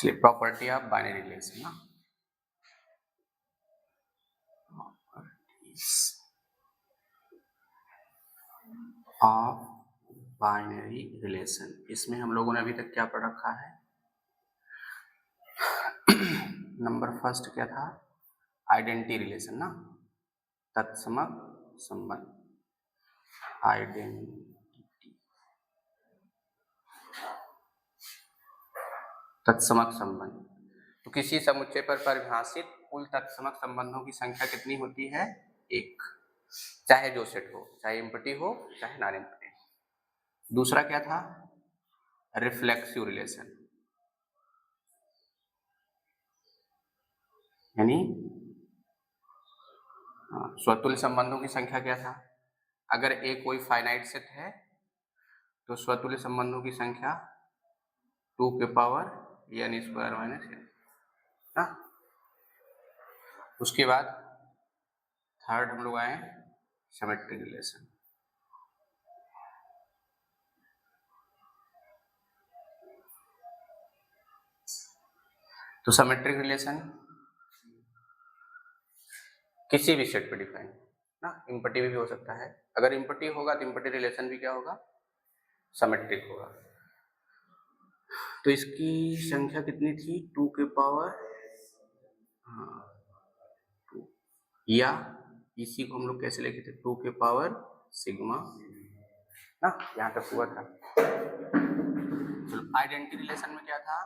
चलिए, property of binary relation ना, of binary relation. इसमें हम लोगों ने अभी तक क्या पढ़ रखा है? नंबर फर्स्ट क्या था? आइडेंटिटी रिलेशन ना, तत्समक संबंध, आइडेंटिटी तत्समक संबंध। तो किसी समुच्चय पर परिभाषित कुल तत्समक संबंधों की संख्या कितनी होती है? एक, चाहे जो सेट हो, चाहे एम्प्टी हो चाहे नॉन एम्प्टी। दूसरा क्या था? रिफ्लेक्सिव रिलेशन, यानी स्वतुल्य संबंधों की संख्या क्या था? अगर ए कोई फाइनाइट सेट है तो स्वतुल्य संबंधों की संख्या 2 के power n square minus n ना। उसके बाद थर्ड हम लोग आए सिमेट्रिक रिलेशन। तो सिमेट्रिक रिलेशन किसी भी सेट पे डिफाइन ना, इम्पटी भी हो सकता है। अगर इम्पटी होगा तो इम्पटी रिलेशन भी क्या होगा? सिमेट्रिक होगा। तो इसकी संख्या कितनी थी? 2 के पावर 2, या इसी को हम लोग कैसे लिखे थे? 2 के पावर सिग्मा ना, यहाँ तक हुआ था। चलो, आइडेंटिटी रिलेशन में क्या था?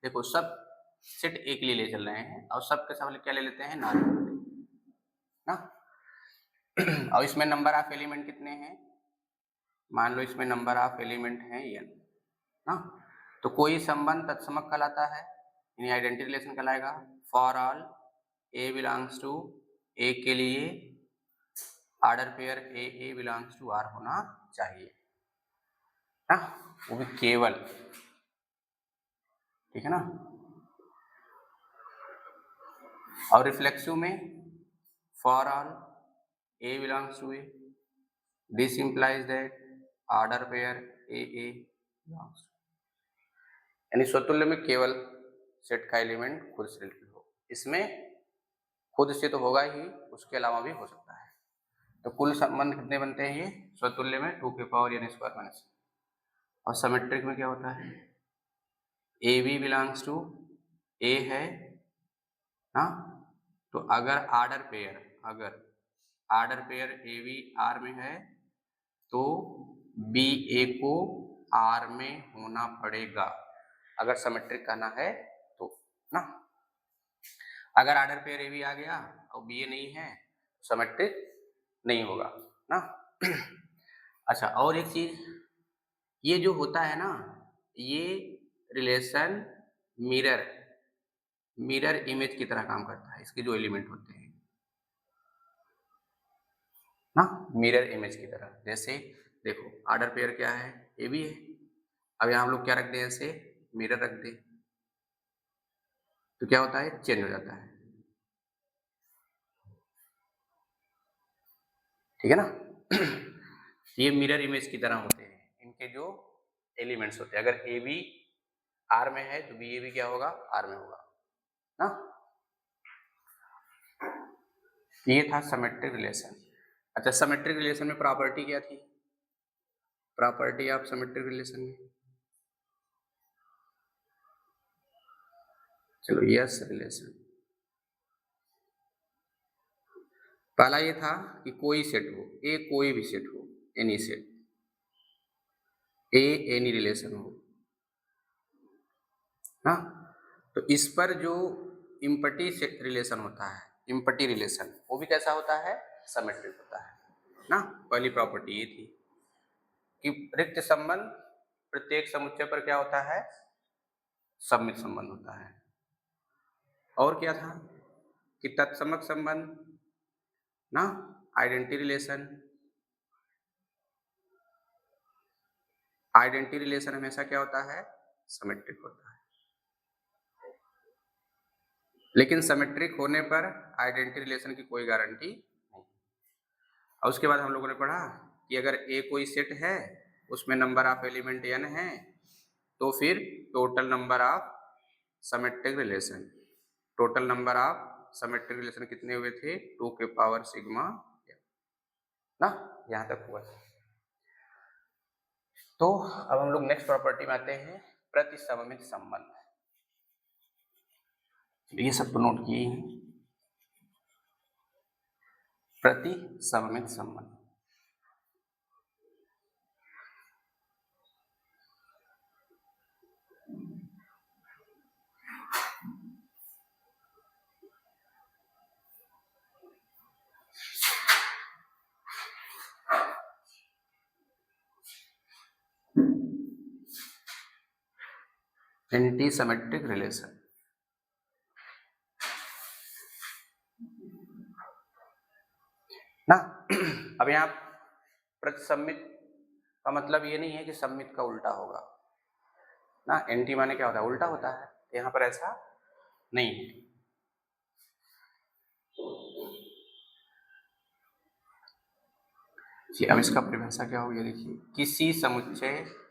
देखो, सब सेट ए के लिए ले चल रहे हैं और सब के सब क्या ले लेते हैं? नॉन ना। और इसमें नंबर ऑफ एलिमेंट कितने हैं? मान लो इसमें नंबर ऑफ एलिमेंट हैं n ना। तो कोई संबंध तत्समक कहलाता है, यानी आइडेंटिटी रिलेशन कहलाएगा for all a belongs to a के लिए order pair a belongs to r होना चाहिए ना, वो भी केवल, ठीक है ना। और रिफ्लेक्सिव में for all a belongs to a, this implies that order pair a belongs, यानी स्वतुल्य में केवल सेट का एलिमेंट खुद से रिलेटेड हो। इसमें खुद से तो होगा ही, उसके अलावा भी हो सकता है। तो कुल संबंध कितने बनते हैं ये स्वतुल्य में? 2 के पावर n स्क्वायर माइनस। और सिमेट्रिक में क्या होता है? A B belongs to A है ना, तो अगर order pair A B R में है तो बी ए को आर में होना पड़ेगा, अगर सिमेट्रिक कहना है तो ना। अगर ऑर्डर पेयर ए बी आ गया और बी ए नहीं है, सिमेट्रिक नहीं होगा ना। अच्छा, और एक चीज, ये जो होता है ना, ये रिलेशन मिरर इमेज की तरह काम करता है। इसके जो एलिमेंट होते हैं ना, मिरर इमेज की तरह। जैसे देखो, ऑर्डर पेयर क्या है? ए बी है। अब यहाँ हम लोग क्या रख दें? ऐसे मिरर रख दें तो क्या होता है? चेंज हो जाता है, ठीक है ना। ये मिरर इमेज की तरह होते हैं, इनके जो एलिमेंट्स होते हैं। अगर ए बी आर में है तो बी ए भी क्या होगा? आर में होगा ना। ये था सिमेट्रिक रिलेशन। अच्छा, सिमेट्रिक रिलेशन में प्रॉपर्टी क्या थी? प्रॉपर्टी ऑफ सिमेट्रिक रिलेशन में, चलो यस रिलेशन। पहला ये था कि कोई सेट हो, ए कोई भी सेट हो, एनी सेट, ए एनी रिलेशन हो ना, तो इस पर जो इम्पटी रिलेशन होता है, इम्पटी रिलेशन, वो भी कैसा होता है? सिमेट्रिक होता है ना। पहली प्रॉपर्टी ये थी कि रिक्त संबंध प्रत्येक समुच्चय पर क्या होता है? सममित संबंध होता है। और क्या था कि तत्समक संबंध ना, आइडेंटिटी रिलेशन। आइडेंटिटी रिलेशन हमेशा क्या होता है? सिमेट्रिक होता है। लेकिन सिमेट्रिक होने पर आइडेंटिटी रिलेशन की कोई गारंटी नहीं। और उसके बाद हम लोगों ने पढ़ा कि अगर ए कोई सेट है, उसमें नंबर ऑफ एलिमेंट n है, तो फिर total number of symmetric relation. Total number of symmetric relation कितने हुए थे? 2 के पावर सिग्मा ना, यहां तक हुआ। तो अब हम लोग नेक्स्ट प्रॉपर्टी में आते हैं, प्रतिसममित संबंध। ये सब तो नोट किए हैं। प्रतिसममित संबंध, एंटी सिमेट्रिक रिलेशन। ना अब यहाँ प्रतिसम्मित का मतलब ये नहीं है कि सम्मित का उल्टा होगा ना, एंटी माने क्या होता है? उल्टा होता है। यहाँ पर ऐसा नहीं है। जी, अब इसका परिभाषा क्या होगी देखिए, किसी समुच्चय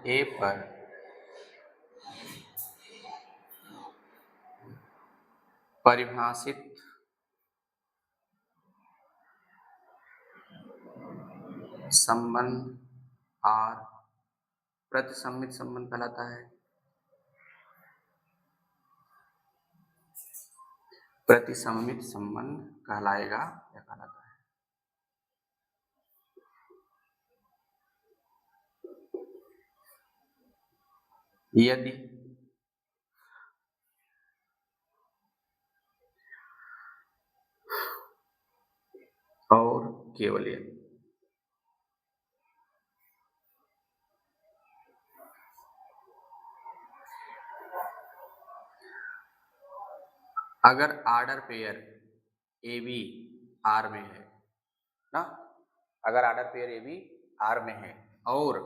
A पर परिभाषित संबंध R प्रतिसम्मित संबंध कहलाता है। प्रतिसम्मित संबंध कहलाएगा या कहलाता है। यदि और केवल यदि अगर order pair A B R में है ना, अगर order pair A B R में है और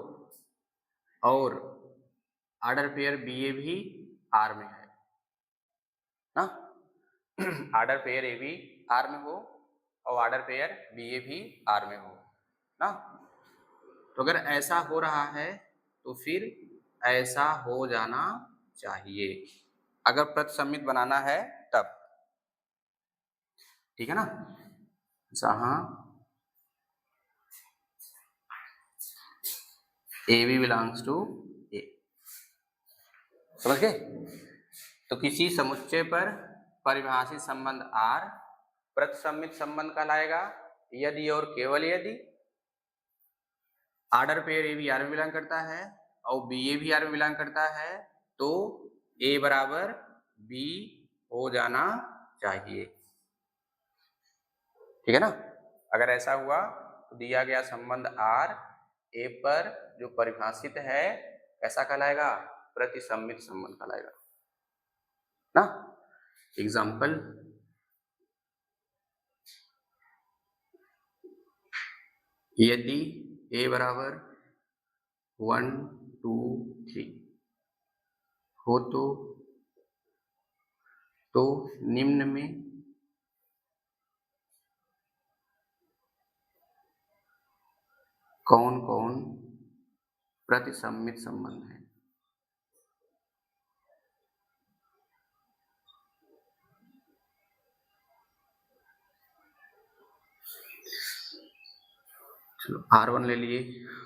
आर्डर पेयर बी ए भी आर में है ना, order pair A B R में हो और आर्डर पेयर बी ए भी आर में हो ना, तो अगर ऐसा हो रहा है तो फिर ऐसा हो जाना चाहिए, अगर प्रतिसम्मित बनाना है तब। ठीक है ना, जहां ए बी बिलोंग्स टू ए, समझ गए? तो किसी समुच्चय पर परिभाषित संबंध R प्रतिसम्मित संबंध कहलाएगा यदि और केवल यदि आर्डर पेयर ए भी आर में बिलोंग करता है और बी ए भी आर में बिलोंग करता है, तो ए बराबर बी हो जाना चाहिए। ठीक है ना, अगर ऐसा हुआ तो दिया गया संबंध R ए पर जो परिभाषित है कैसा कहलाएगा? प्रतिसम्मित संबंध कहलाएगा ना। एग्जाम्पल, यदि ए बराबर 1 2 3 हो तो निम्न में कौन कौन प्रतिसम्मित संबंध है? चलो R1 ले लिए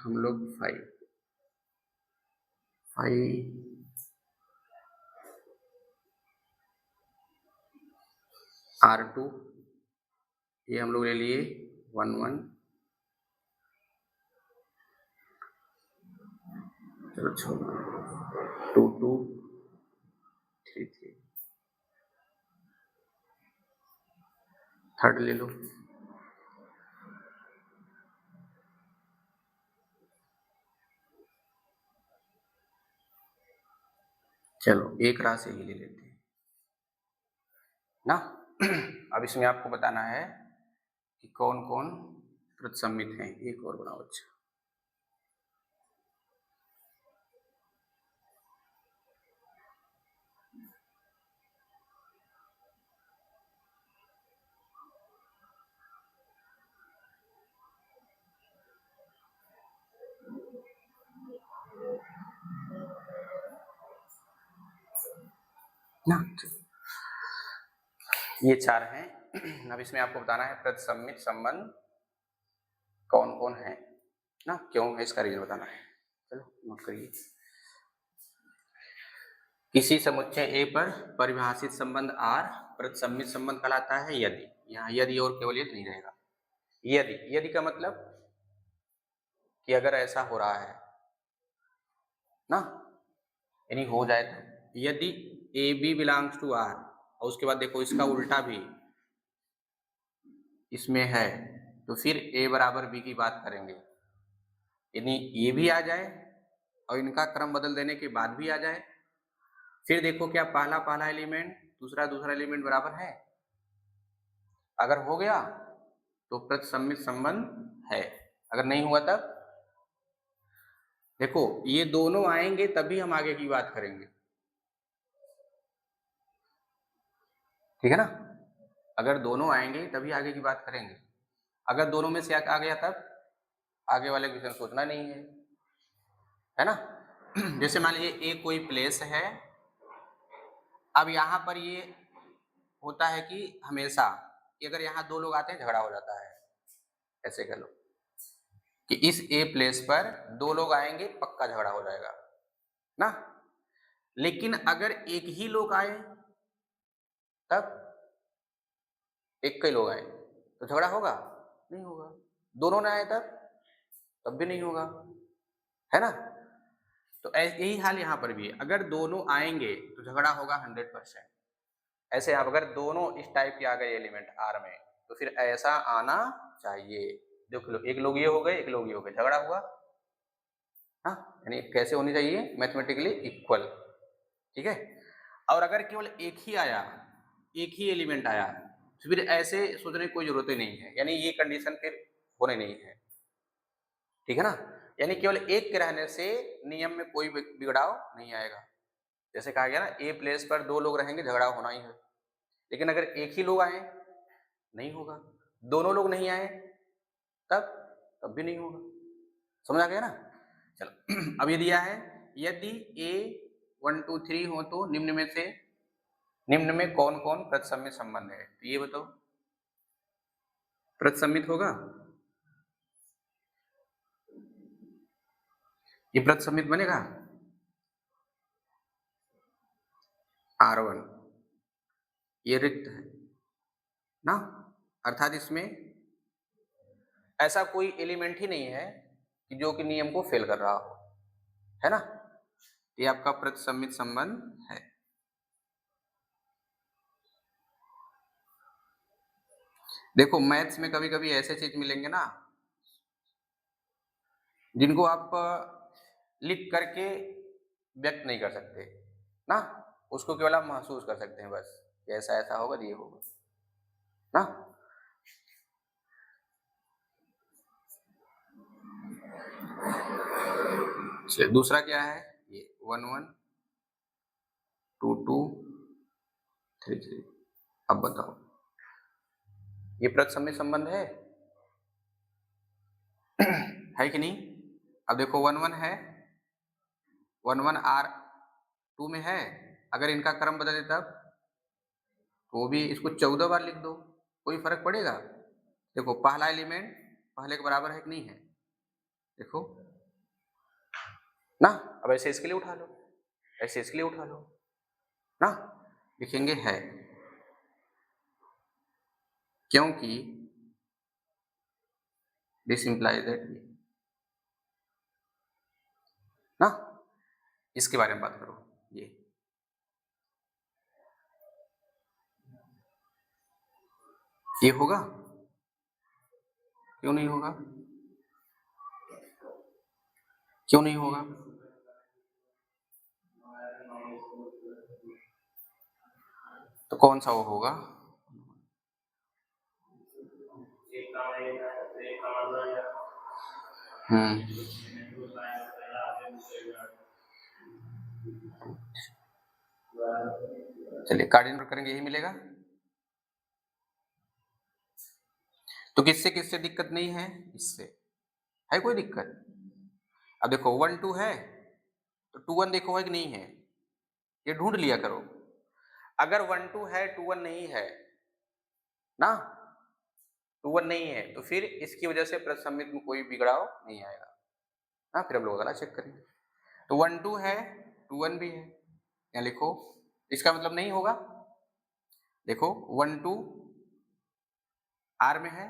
हम लोग 5 R2 ये हम लोग ले लिए 1 1, चलो छोड़ो 2 2 3 3, थर्ड ले लो, चलो एक राशि ही ले लेते हैं ना। अब इसमें आपको बताना है कि कौन कौन प्रतिसम्मित हैं। एक और बनाओ, अच्छा ना। ये 4 हैं। अब इसमें आपको बताना है प्रतिसम्मित संबंध कौन कौन है ना, क्यों है, इसका रीजन बताना है। चलो नोट करिए। किसी समुच्चय ए पर परिभाषित संबंध R प्रतिसम्मित संबंध कहलाता है यदि, यहाँ यदि और केवल यदि नहीं रहेगा। यदि, यदि का मतलब कि अगर ऐसा हो रहा है ना, यानी हो जाए तो, यदि A B belongs to R और उसके बाद देखो इसका उल्टा भी इसमें है, तो फिर ए बराबर बी की बात करेंगे। यानी ये भी आ जाए और इनका क्रम बदल देने के बाद भी आ जाए, फिर देखो क्या पहला पहला एलिमेंट दूसरा दूसरा एलिमेंट बराबर है, अगर हो गया तो प्रतिसम्मित संबंध है, अगर नहीं हुआ तब देखो ये दोनों आएंगे तभी हम आगे की बात करेंगे, ठीक है ना। अगर दोनों आएंगे तभी आगे की बात करेंगे, अगर दोनों में से आ गया तब आगे वाले क्वेश्चन सोचना नहीं है ना। जैसे मान लीजिए ए कोई प्लेस है, अब यहाँ पर ये होता है कि हमेशा कि अगर यहाँ 2 लोग आते हैं झगड़ा हो जाता है, ऐसे कह लो कि इस ए प्लेस पर 2 लोग आएंगे पक्का झगड़ा हो जाएगा ना। लेकिन अगर एक ही लोग आए तब, एक कई लोग आए तो झगड़ा होगा नहीं होगा, दोनों ना आए तब भी नहीं होगा, है ना। तो यही हाल यहाँ पर भी है, अगर दोनों आएंगे तो झगड़ा होगा 100%। ऐसे आप अगर दोनों इस टाइप के आ गए एलिमेंट आर में तो फिर ऐसा आना चाहिए। देखो एक लोग ये हो गए एक लोग ये हो गए, झगड़ा हुआ, हाँ, यानी कैसे होनी चाहिए, मैथमेटिकली इक्वल, ठीक है। और अगर केवल एक ही आया, एक ही एलिमेंट आया तो फिर ऐसे सोचने की कोई जरूरत ही नहीं है, यानी ये कंडीशन फिर होने नहीं है, ठीक है ना। यानी केवल एक के रहने से नियम में कोई बिगड़ाव नहीं आएगा। जैसे कहा गया ना ए प्लेस पर 2 लोग रहेंगे झगड़ा होना ही है, लेकिन अगर एक ही लोग आए नहीं होगा, दोनों लोग नहीं आए तब भी नहीं होगा, समझ आ गया ना। चलो अब ये दिया है यदि ए 1 2 3 हो तो निम्न में कौन कौन प्रतिसम्मित संबंध है, तो ये बताओ प्रतिसम्मित होगा, ये प्रतिसम्मित बनेगा R1, ये रिक्त है ना, अर्थात इसमें ऐसा कोई एलिमेंट ही नहीं है कि जो कि नियम को फेल कर रहा हो, है ना। ये आपका प्रतिसम्मित संबंध है। देखो मैथ्स में कभी कभी ऐसे चीज मिलेंगे ना जिनको आप लिख करके व्यक्त नहीं कर सकते ना, उसको केवल आप महसूस कर सकते हैं बस कि ऐसा ऐसा होगा ये होगा ना। चलिए दूसरा क्या है, ये 1 1 2 2 3 3, अब बताओ ये प्रतिसम्मित संबंध है है कि नहीं। अब देखो 1 1 है, 1 1 R2 में है, अगर इनका क्रम बदले तब तो भी इसको 14 बार लिख दो, कोई फर्क पड़ेगा। देखो पहला एलिमेंट पहले के बराबर है कि नहीं है, देखो ना। अब ऐसे इसके लिए उठा लो, ऐसे इसके लिए उठा लो ना, लिखेंगे है, क्योंकि दिस इंप्लाइज दैट ना। इसके बारे में बात करो, ये होगा क्यों नहीं होगा, क्यों नहीं होगा, तो कौन सा वो होगा, चलिए कार्डिनल करेंगे यही मिलेगा। तो किससे किससे दिक्कत नहीं है, इससे है कोई दिक्कत। अब देखो 1 2 है तो 2 1 देखो है कि नहीं है, ये ढूंढ लिया करो। अगर 1 2 है 2 1 नहीं है ना, 2 1 नहीं है, तो फिर इसकी वजह से प्रतिसम्मित में कोई बिगड़ाव नहीं आएगा। हाँ, फिर हम लोग अगला चेक करेंगे। तो 1 2 है 2 1 भी है, यहाँ लिखो, इसका मतलब नहीं होगा। देखो 1 2 आर में है,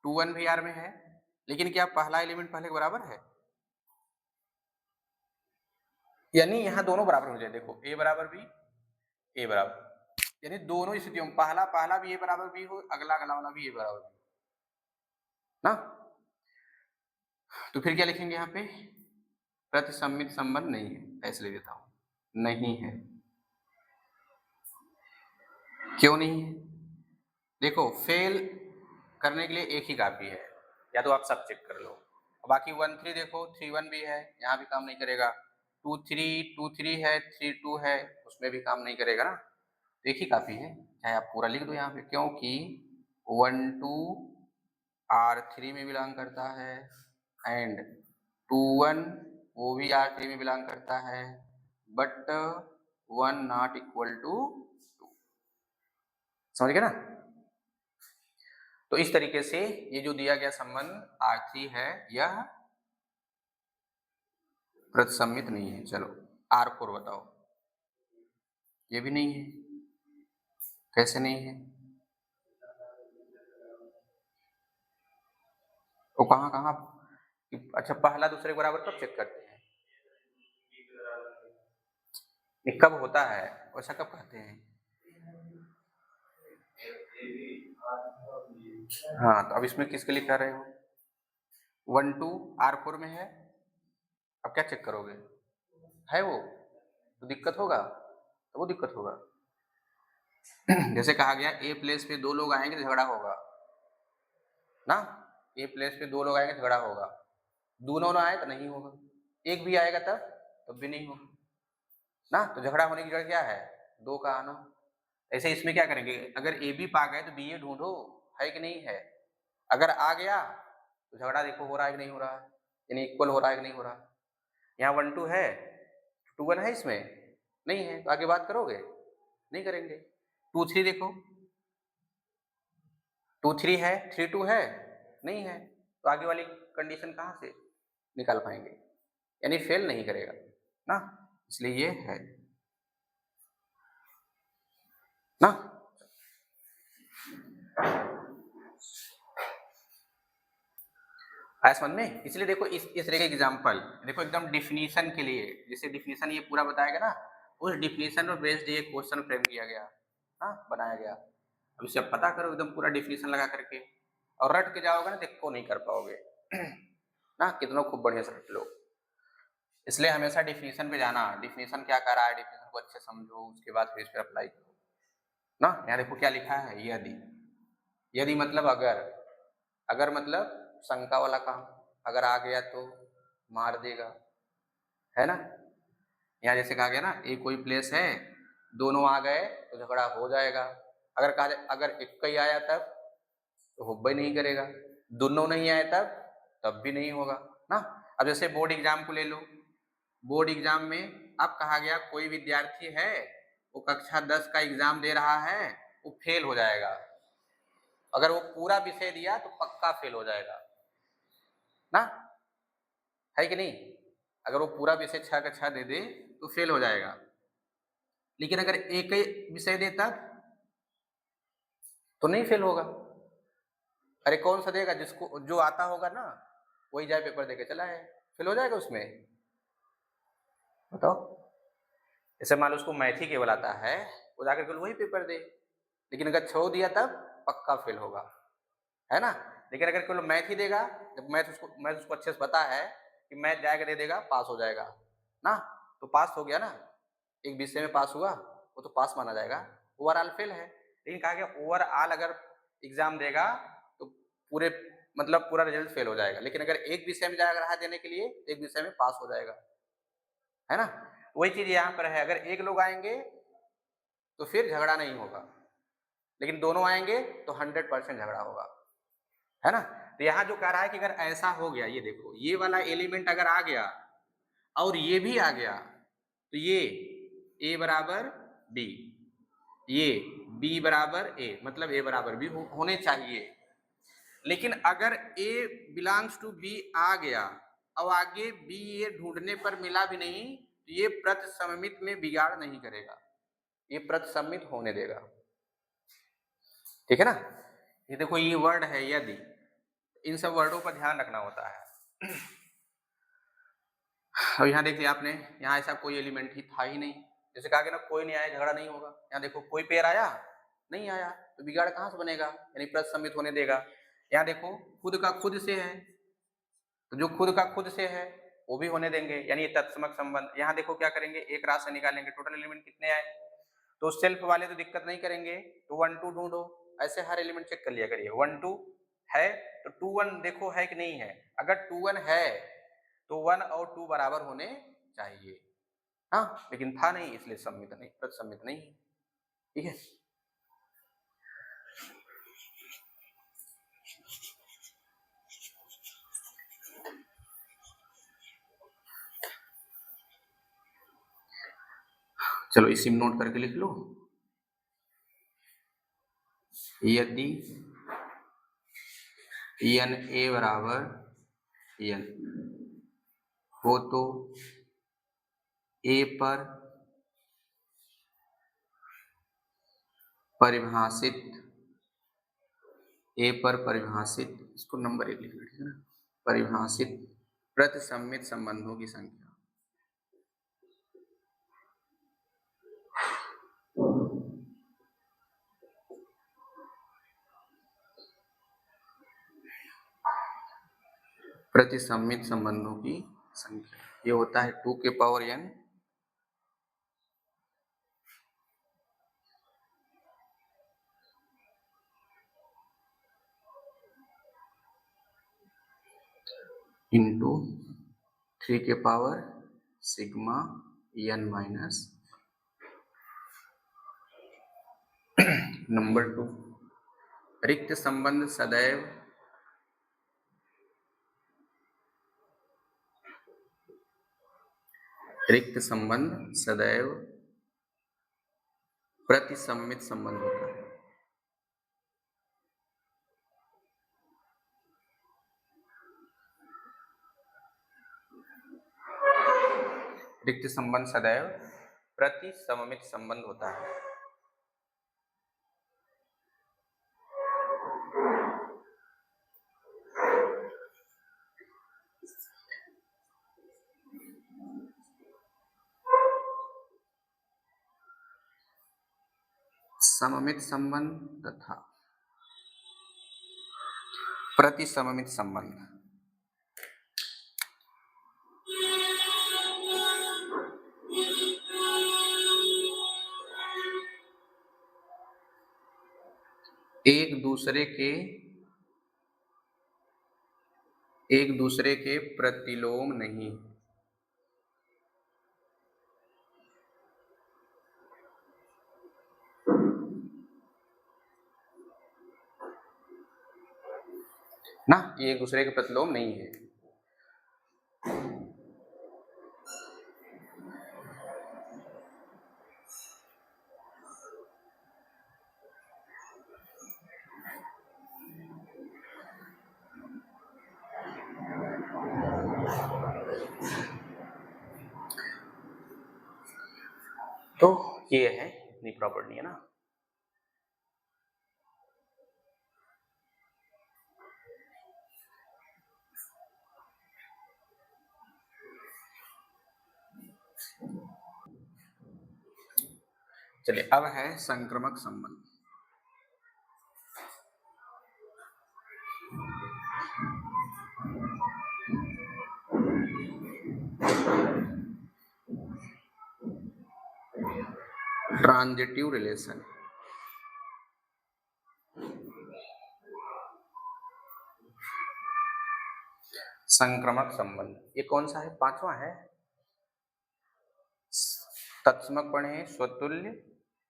2 1 भी आर में है, लेकिन क्या पहला एलिमेंट पहले के बराबर है? यानी यहाँ दोनों बराबर हो जाए। देखो ए बराबर बी, ए बराबर, यानी दोनों स्थितियों में पहला भी ए बराबर बी हो, अगला वाला भी ए बराबर बी ना। तो फिर क्या लिखेंगे यहाँ पे? प्रतिसम्मित संबंध नहीं है, ऐसे लिख देता हूं, नहीं है। क्यों नहीं है? देखो फेल करने के लिए एक ही काफी है, या तो आप सब चेक कर लो। बाकी 1 3 देखो 3 1 भी है, यहाँ भी काम नहीं करेगा। 2 3 है, 3 2 है, उसमें भी काम नहीं करेगा ना। एक ही काफी है, चाहे आप पूरा लिख दो यहाँ पे, क्योंकि 1 2 R3 में बिलोंग करता है एंड 2 1 वो भी R3 में बिलोंग करता है, बट 1 नॉट इक्वल टू 2। समझ गए ना? तो इस तरीके से ये जो दिया गया संबंध R3 है, यह प्रतिसम्मित नहीं है। चलो R4 बताओ, ये भी नहीं है। कैसे नहीं है? तो कहाँ अच्छा, पहला दूसरे के बराबर कब चेक करते हैं? ये कब होता है, वैसा कब कहते हैं? हाँ, तो अब इसमें किसके लिए कह रहे हो? 1 2 R4 में है, अब क्या चेक करोगे? है वो तो दिक्कत होगा, तो वो दिक्कत होगा। जैसे कहा गया ए प्लेस पे 2 लोग आएंगे तो झगड़ा होगा ना, ए प्लेस पे 2 लोग आएंगे तो झगड़ा होगा, दोनों ना आए तो नहीं होगा, एक भी आएगा तब भी नहीं होगा ना। तो झगड़ा होने की जगह क्या है? 2 का आना। ऐसे इसमें क्या करेंगे, अगर ए बी पा गए तो बी ए ढूंढो, है कि नहीं है। अगर आ गया तो झगड़ा देखो हो रहा है कि नहीं हो रहा है, यानी इक्वल हो रहा है कि नहीं हो रहा है। यहाँ 1 2 है, 2 1 है, इसमें नहीं है, तो आगे बात करोगे? नहीं करेंगे। 2 3 देखो, 2 3 है, 3 2 है, नहीं है, तो आगे वाली कंडीशन कहाँ से निकाल पाएंगे? यानी फेल नहीं करेगा ना, इसलिए ये है ना। आया समझ में? इसलिए देखो इस तरह के एग्जाम्पल देखो, एकदम डिफिनीशन के लिए, जैसे डिफिनीशन ये पूरा बताया गया ना, उस डिफिनीशन पर बेस्ड ये क्वेश्चन फ्रेम किया गया ना, बनाया गया। अब इसे आप पता करो एकदम पूरा डिफिनीशन लगा करके, और रट के जाओगे ना देखो नहीं कर पाओगे ना, कितना खूब बढ़िया से रट लो। इसलिए हमेशा डिफिनीशन पे जाना, डिफिनीशन क्या कर रहा है, डिफिनीशन को अच्छे समझो, उसके बाद फिर इस पर अप्लाई करो ना। यहाँ देखो क्या लिखा है, यदि। यदि मतलब अगर, अगर मतलब शंका वाला काम, अगर आ गया तो मार देगा, है ना। यहाँ जैसे कहा गया ना, एक कोई प्लेस है, दोनों आ गए तो झगड़ा हो जाएगा। अगर कहा जाए अगर एक ही आया तब तो हुब्बा ही नहीं करेगा, दोनों नहीं आए तब भी नहीं होगा ना। अब जैसे बोर्ड एग्जाम को ले लो, बोर्ड एग्जाम में अब कहा गया कोई विद्यार्थी है वो कक्षा 10 का एग्जाम दे रहा है, वो फेल हो जाएगा। अगर वो पूरा विषय दिया तो पक्का फेल हो जाएगा ना, है कि नहीं। अगर वो पूरा विषय 6 का 6 दे दे तो फेल हो जाएगा, लेकिन अगर एक ही विषय दे तब तो नहीं फेल होगा। अरे कौन सा देगा, जिसको जो आता होगा ना वही जाए पेपर देके चला है, फेल हो जाएगा उसमें, बताओ। जैसे मान लो उसको मैथ ही केवल आता है, वो जाकर केवल वही पेपर दे, लेकिन अगर 6 दिया तब पक्का फेल होगा, है ना। लेकिन अगर केवल मैथ ही देगा, जब मैथ उसको अच्छे से पता है कि मैथ जाएगा दे देगा पास हो जाएगा ना, तो पास हो गया ना, एक विषय में पास हुआ वो तो पास माना जाएगा, ओवरऑल फेल है। लेकिन कहा गया ओवरऑल अगर एग्जाम देगा तो पूरे मतलब पूरा रिजल्ट फेल हो जाएगा, लेकिन अगर एक विषय में जाएगा रहा देने के लिए एक विषय में पास हो जाएगा, है ना। वही चीज यहाँ पर है, अगर एक लोग आएंगे तो फिर झगड़ा नहीं होगा, लेकिन दोनों आएंगे तो 100% झगड़ा होगा, है ना। तो यहाँ जो कह रहा है कि अगर ऐसा हो गया, ये देखो ये वाला एलिमेंट अगर आ गया और ये भी आ गया, तो ये a बराबर b, ये B बराबर A, मतलब A बराबर B होने चाहिए। लेकिन अगर A बिलोंग्स टू B आ गया, अब आगे B ये ढूंढने पर मिला भी नहीं, तो ये प्रतिसममित में बिगाड़ नहीं करेगा, ये प्रतिसममित होने देगा। ठीक है ना। ये देखो ये वर्ड है यदि, इन सब वर्डों पर ध्यान रखना होता है। अब यहाँ देखिए आपने, यहाँ ऐसा कोई एलिमेंट ही था ही नहीं, जैसे कहा कि ना कोई नहीं आया झगड़ा नहीं होगा। यहाँ देखो कोई पेड़ आया नहीं आया, तो बिगाड़ कहाँ से बनेगा, यानी प्रतिसममित होने देगा। यहाँ देखो खुद का खुद से है, तो जो खुद का खुद से है वो भी होने देंगे, यानी तत्समक संबंध। यहाँ देखो क्या करेंगे, एक रात से निकालेंगे टोटल एलिमेंट कितने आए, तो सेल्फ वाले तो दिक्कत नहीं करेंगे, तो 1 2 ढूंढो, ऐसे हर एलिमेंट चेक कर लिया करिए। 1 2 है तो 2 1 देखो है कि नहीं है, अगर 2 1 है तो 1 और 2 बराबर होने चाहिए। हाँ, लेकिन था नहीं, इसलिए सम्मित नहीं, प्रतिसम्मित नहीं। ठीक है। चलो इसी में नोट करके लिख लो, यदि n a बराबर n हो तो a पर परिभाषित, इसको नंबर 1 लिखना, ठीक है ना, परिभाषित प्रतिसम्मित संबंधों की संख्या। प्रतिसम्मित संबंधों की संख्या ये होता है 2 के पावर n इंटू 3 के power sigma n minus. Number 2, रिक्त संबंध सदैव प्रतिसम्मित संबंध होता है। रिक्त संबंध सदैव प्रतिसम्मित संबंध होता है। सममित संबंध तथा प्रतिसममित संबंध एक दूसरे के प्रतिलोम नहीं। ना, ये एक दूसरे के प्रतिलोम नहीं है। तो ये है इतनी प्रॉपर्टी, है ना। चलिए अब है संक्रमक संबंध। Transitive relation. संक्रमक संबंध ये कौन सा है, 5वां है। तत्समक पढ़े, स्वतुल्य,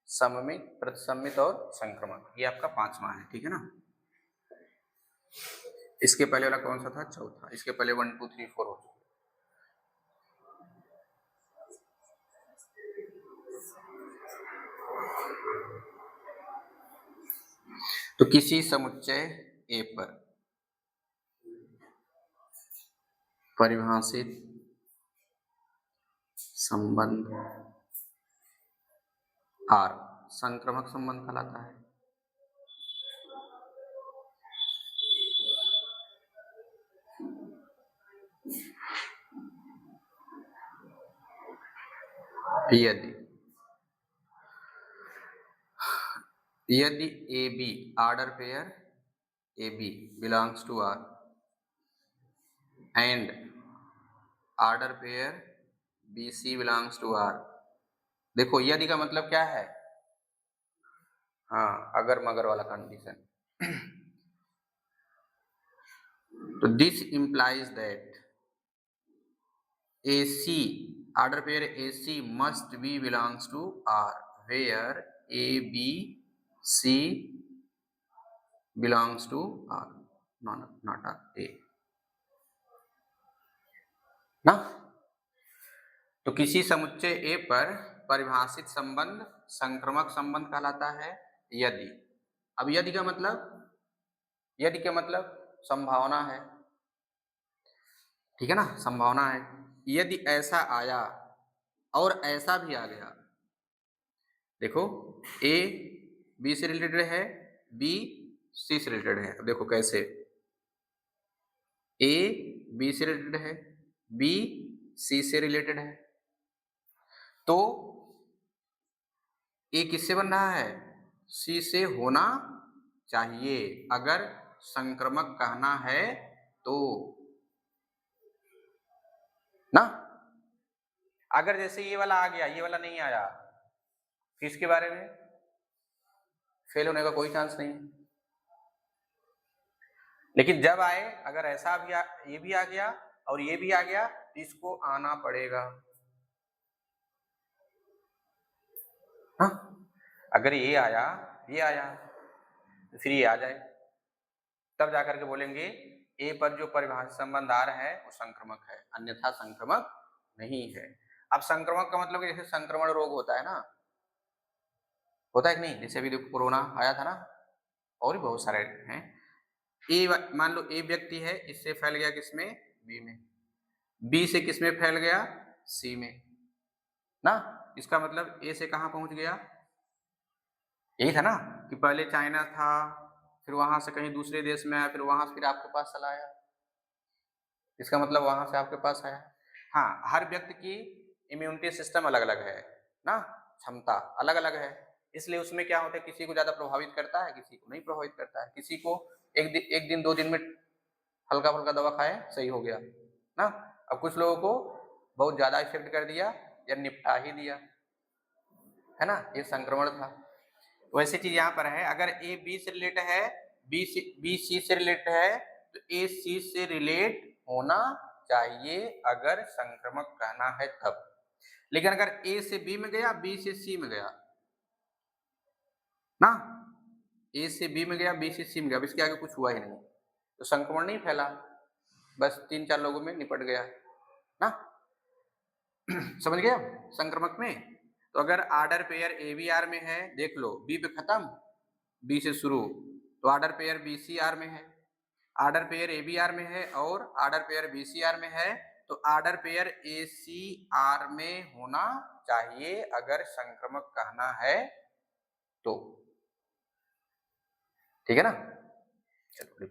सममित, प्रतिसम्मित और संक्रमक, ये आपका 5वां है। ठीक है ना। इसके पहले वाला कौन सा था, चौथा। इसके पहले 1 2 3 4 हो चुका। तो किसी समुच्चय ए पर परिभाषित संबंध आर संक्रमक संबंध कहलाता है। यदि A B order pair A B belongs to R and order pair B C belongs to R. देखो यदि का मतलब क्या है, हाँ अगर मगर वाला कंडीशन। तो this implies that A C order pair A C must be belongs to R where A B C belongs to R not R A ना। तो किसी समुच्चय ए पर परिभाषित संबंध संक्रमक संबंध कहलाता है यदि। अब यदि का मतलब संभावना है, ठीक है ना, संभावना है। यदि ऐसा आया और ऐसा भी आ गया, देखो ए बी से रिलेटेड है, बी सी से रिलेटेड है। अब देखो कैसे, ए बी से रिलेटेड है, बी सी से रिलेटेड है, तो ए किससे बन रहा है, सी से होना चाहिए अगर संक्रमक कहना है तो ना। अगर जैसे ये वाला आ गया ये वाला नहीं आया, फिर इसके बारे में फेल होने का कोई चांस नहीं। लेकिन जब आए, अगर ऐसा भी ये भी आ गया और ये भी आ गया तो इसको आना पड़ेगा। हाँ अगर ये आया तो फिर ये आ जाए, तब जाकर के बोलेंगे ए पर जो परिभाषित संबंध आ रहा है वो संक्रमक है, अन्यथा संक्रमक नहीं है। अब संक्रमक का मतलब जैसे संक्रमण रोग होता है ना, होता है कि नहीं, जैसे अभी देखो कोरोना आया था ना, और भी बहुत सारे हैं। ए मान लो ए व्यक्ति है, इससे फैल गया किसमें, बी में, बी से किसमें फैल गया, सी में ना। इसका मतलब ए से कहां पहुंच गया, यही था ना कि पहले चाइना था, फिर वहां से कहीं दूसरे देश में आया, फिर वहां से फिर आपके पास चला आया, इसका मतलब वहां से आपके पास आया। हाँ हर व्यक्ति की इम्यूनिटी सिस्टम अलग अलग है ना, क्षमता अलग अलग है, इसलिए उसमें क्या होता है, किसी को ज्यादा प्रभावित करता है, किसी को नहीं प्रभावित करता है। किसी को एक दिन 2 दिन में हल्का फुल्का दवा खाए सही हो गया ना, अब कुछ लोगों को बहुत ज्यादा इफेक्ट कर दिया या निपटा ही दिया, है ना, ये संक्रमण था। वैसे चीज यहाँ पर है, अगर ए बी से रिलेट है, बी सी से रिलेट है, तो ए सी से रिलेट होना चाहिए अगर संक्रमक कहना है तब। लेकिन अगर ए से बी में गया, बी से सी में गया ना, ए से बी में गया, बी से सी में गया, अब इसके आगे कुछ हुआ ही नहीं, तो संक्रमण नहीं फैला, बस 3-4 लोगों में निपट गया ना। समझ गए संक्रमक में। तो अगर order pair A B R में है, देख लो बी पे खत्म, बी से शुरू, तो order pair B C R में है, order pair A B R में है और order pair B C R में है, तो order pair A C R में होना चाहिए अगर संक्रमक कहना है तो, ठीक है ना। चलो